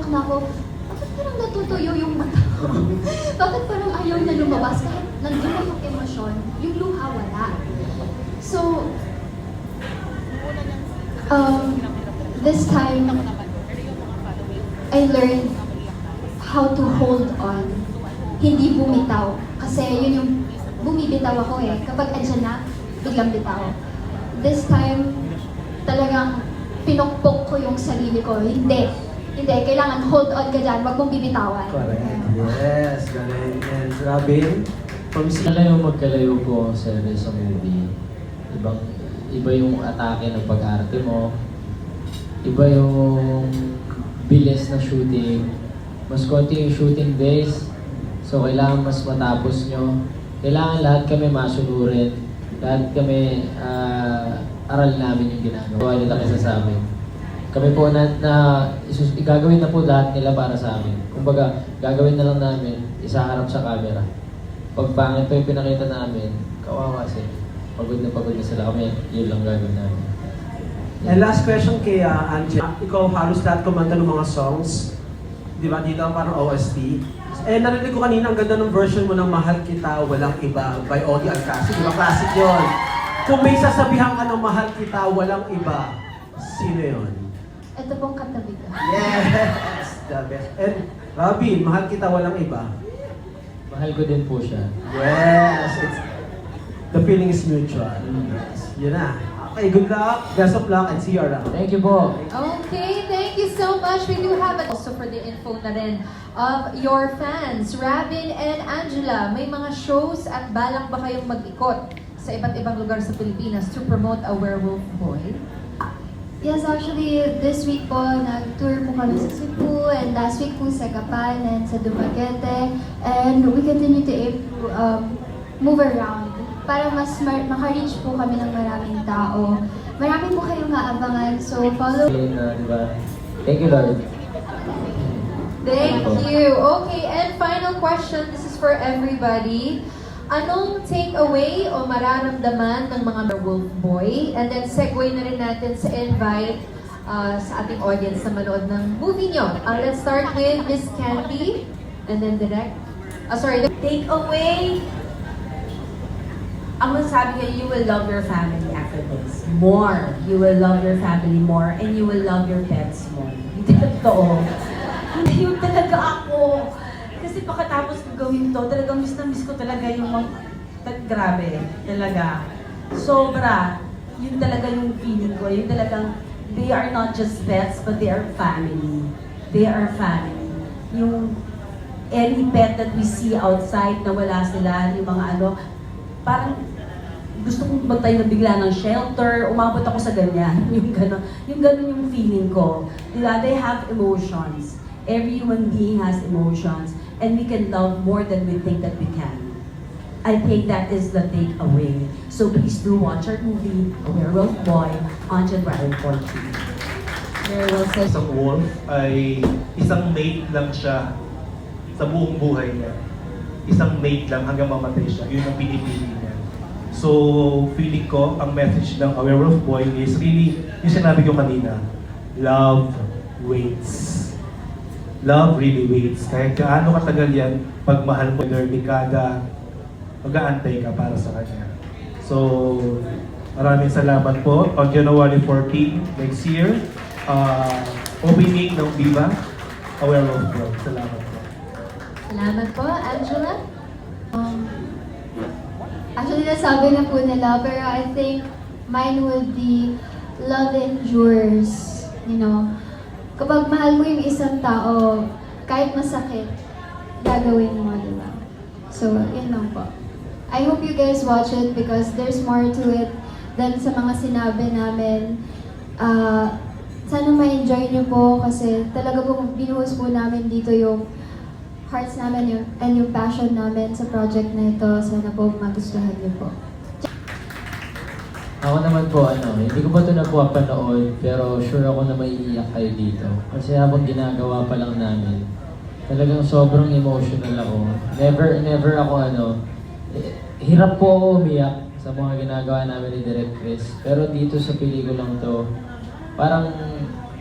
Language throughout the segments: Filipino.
na-shock na ako. Bakit parang natutuyo yung mata ko? Bakit parang ayaw na lumabas? Kahit nandun na yung emosyon, yung luha wala. So, this time, I learned how to hold on. Hindi bumitaw. Kasi yun yung bumibitaw ako eh. Kapag andyan na, biglang bitaw. This time, talagang pinukpok ko yung sarili ko. Hindi. Kailangan hold on ka dyan. Huwag mong bibitawan. Correct. Yes, galing. And Robin, from Magkalayo po sa movie. Iba yung atake ng pag-arte mo. Iba yung bilis na shooting. Mas konti yung shooting days. So kailangan mas matapos nyo. Kailangan lahat kami masunurin. Lahat kami aral namin yung ginagawa nila kaysa sa amin. Kami po gagawin na po lahat nila para sa amin. Kumbaga, gagawin na lang namin, isaharap sa camera. Pag pangit pa yung pinakita namin, kawawa sila. Pagod na sila kami, yun lang gagawin namin. And last question kay Angela. Ikaw halos lahat kumanta ng mga songs. Di ba? Dito parang OST. Eh, narinig ko kanina, ang ganda ng version mo ng Mahal Kita, Walang Iba by Odi Alcacid. Di ba? Classic yun. Kung may sasabihan ka ng Mahal Kita, Walang Iba, sino yun? Ito pong katabi ko. Yes! The best. And Robin, Mahal Kita, Walang Iba. Mahal ko din po siya. Yes! The feeling is mutual. Yes. Yun na. Okay, good luck. Best of luck and see you around. Thank you po. Okay, thank you so much. We do have it also for the info na rin of your fans, Robin and Angela. May mga shows at balak ba kayong mag-ikot sa iba't ibang lugar sa Pilipinas to promote a Werewolf Boy? Yes, actually, this week po, nag-tour po kami sa Cebu, and last week po sa Gapan and sa Dumaguete. And we continue to aim to move around para mas maka-reach po kami ng maraming tao. Marami po kayong aabangan, so follow. Diba? Thank you, Lord. Thank you. Okay, and final question. This is for everybody. Anong take-away o mararamdaman ng mga Werewolf Boy? And then segue na rin natin sa invite sa ating audience na manood ng movie nyo. Let's start with Miss Candy and then direct. Take-away, ang masasabi ko, you will love your family after this. More. You will love your family more and you will love your pets more. Hindi totoo. Hindi yun talaga ako. Kasi pagkatapos ko gawin to, talagang miss na miss ko talaga yung mga... Grabe, talaga. Sobra. Yun talaga yung feeling ko. Yun talagang, they are not just pets, but they are family. They are family. Yung any pet that we see outside na wala sila, yung mga ano, parang gusto kong magtayo na bigla ng shelter, umabot ako sa ganyan, yung gano'n yung feeling ko. Diba? They have emotions. Every human being has emotions, and we can love more than we think that we can. I think that is the takeaway. So please do watch our movie, Werewolf Boy, on January 14. Very well said. Isang wolf ay isang mate lang siya sa buong buhay niya. Isang mate lang hanggang mamatay siya. Yun ang pinipili niya. So, feeling ko, ang message ng Werewolf Boy is really, yung sinabi ko kanina, love waits. Love really waits. Kahit gaano katagal yan, pag mahal mo yung dekada, mag-aantay ka para sa kanya. So, maraming salamat po. On January 14 next year, opening ng Viva, a Werewolf Boy. Salamat po. Salamat po, Angela. Actually, nasabi na po nila, pero I think mine would be love endures. You know, kapag mahal mo yung isang tao, kahit masakit, gagawin mo, di ba? So, yun lang po. I hope you guys watch it because there's more to it than sa mga sinabi namin. Sana ma-enjoy niyo po kasi talaga po binuhos po namin dito yung hearts namin and yung passion namin sa project na ito. Sana po magustuhan niyo po. Ako naman po, hindi ko pa ito napapanood, pero sure ako na maiiyak kayo dito. Kasi habang ginagawa pa lang namin, talagang sobrang emotional ako. Never ako hirap po ako umiyak sa mga ginagawa namin ni Direk Chris. Pero dito sa pelikulang to, parang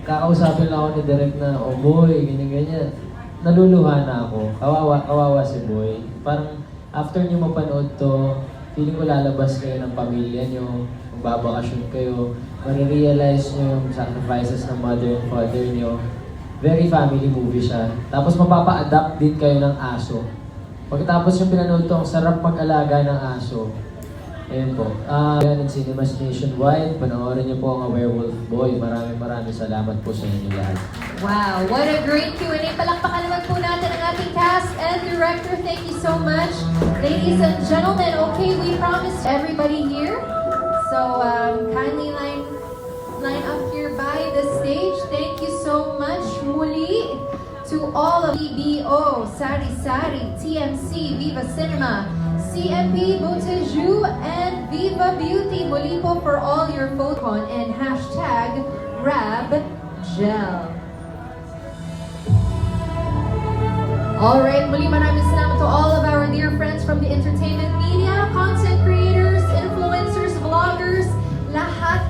kakausapin lang ako ni Direk na, oh boy, ganyan-ganyan. Naluluha na ako. Kawawa si Boy. Parang after nyo mapanood to, feeling ko lalabas kayo ng pamilya nyo, magbabakasyon kayo, marirealize nyo yung sacrifices ng mother and father nyo. Very family movie siya. Tapos mapapa-adapt din kayo ng aso. Pagkatapos yung pinanood to, ang sarap mag-alaga ng aso. Ayun po. Yan in cinemas nationwide. Panoorin niyo po ang A Werewolf Boy. Maraming salamat po sa inyo lahat. Wow, what a great Q&A. Palakpakan naman po natin ang ating cast and director. Thank you so much. Ladies and gentlemen, okay, we promised everybody here. So, kindly line up here by the stage. Thank you so much, muli, to all of BBO, Sari Sari, TMC, Viva Cinema, CMP, Boteju, and Viva Beauty. Muli po for all your photocon and hashtag RabGel. Alright, muli maraming salamat to all of our dear friends from the entertainment media, content creators, influencers, vloggers, lahat.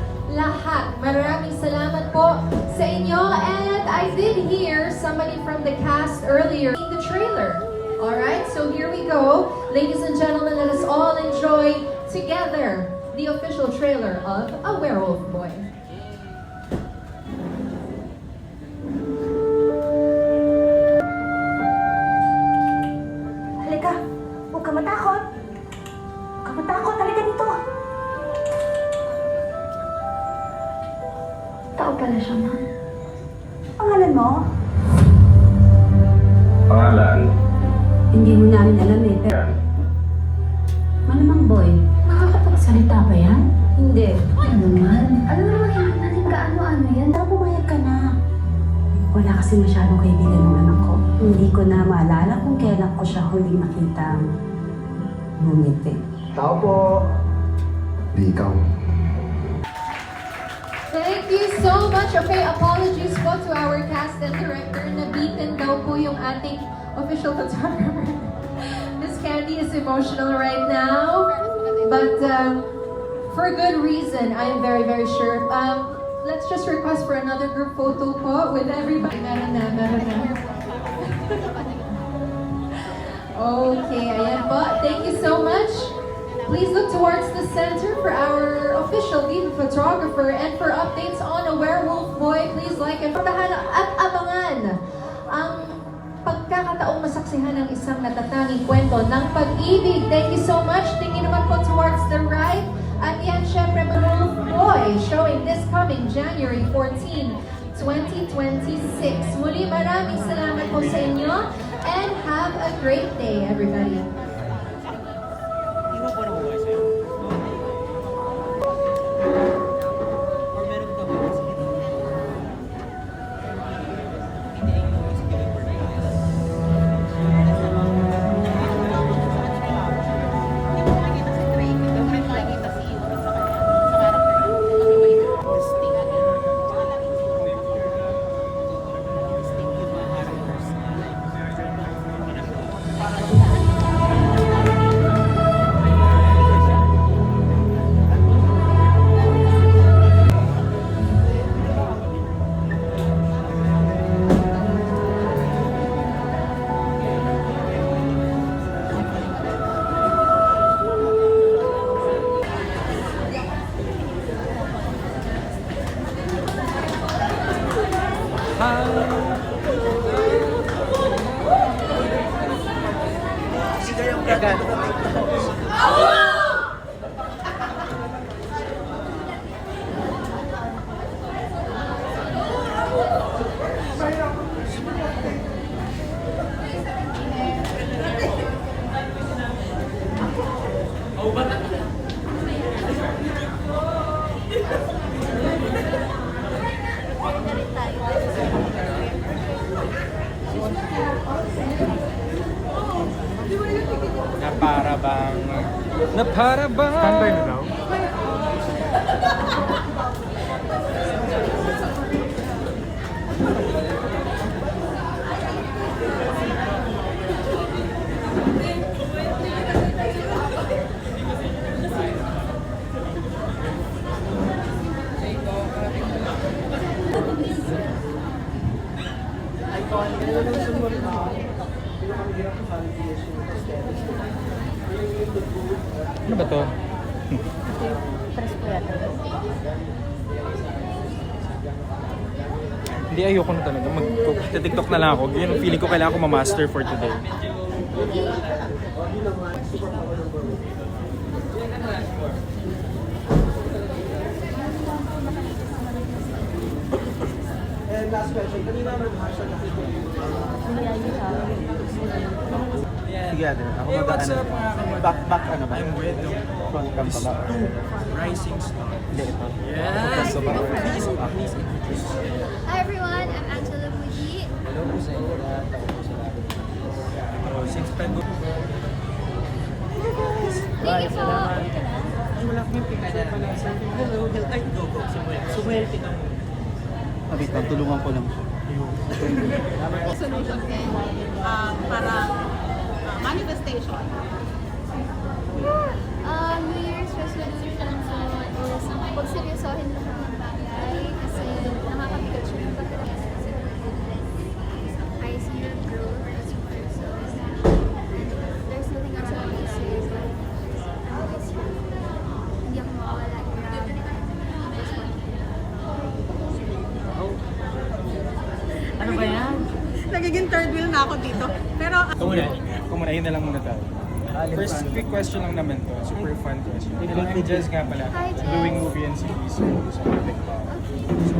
Maraming salamat po sa inyo. And I did hear somebody from the cast earlier in the trailer. Alright, so here we go. Ladies and gentlemen, let us all enjoy together the official trailer of A Werewolf Boy. Halika, huwag ka matakot. Huwag ka matakot, halika dito. Tao pala siya, ma'am. Pangalan mo? Pangalan? Hindi mo namin alam eh, pero... Malamang boy. Nakakapagsalita ba yan? Hindi. Ano naman? Alam naman yan natin kaano-ano yan. Tara, pumayag ka na. Wala kasi masyadong kaibigan ng anak ko. Hindi ko na maalala kung kailan ko siya huling nakita bumiti. Tao po. Di ikaw. Thank you so much. Okay, apologies po to our cast and director. Nabitin daw po yung ating official photographer. Miss Candy is emotional right now. But for good reason, I am very, very sure. Let's just request for another group photo po with everybody. Meron na. Okay, ayan po. Thank you so much. Please look towards the center for our official Viva photographer, and for updates on A Werewolf Boy, please like and at abangan ang pagkakataong masaksihan ng isang natatanging kwento ng pag-ibig. Thank you so much. Tingin naman po towards the right. At yan, syempre, A Werewolf Boy, showing this coming January 14, 2026. Muli, maraming salamat po sa inyo, and have a great day, everybody. Na para bang standby na daw? Ano ba to? Hindi, ayoko na talaga. Mag-tiktok na lang ako. Yun ang feeling ko kailangan ko ma-master for today. And last question, kanina nag-hashtag ako. Together. Ako Hey, what's mag-ano. up mga kamag- Back ano ba? I'm with Front cam pa ba? Rising Star. Hindi, ito. Yes! So, baka- Please introduce. Hi everyone, I'm Angela Muji. Hello po sa inyo lahat. Ako po sa lahat. Oh, since Pendo. Thank you po. Ay, wala kami picture pala. Hello, hello. Ay, go. Sumuel, tika mo. Wait lang, tulungan ko lang. Resolution din para manifestation. New Year's resolution ko is huwag seryosohin lahat ng bagay kasi nakakabigat siya ng pagkakasya kasi I see your growth as a person. There's nothing else I can say but I miss you. Hindi ako mawawala. Ano ba yan? Nagiging third wheel na ako dito. Pero Kumuna, yun na lang muna tayo. First, quick question lang naman to. Super fun question. I'm Jess nga pala. Hi, Jess. Doing movie and series. So, sa TikTok. So,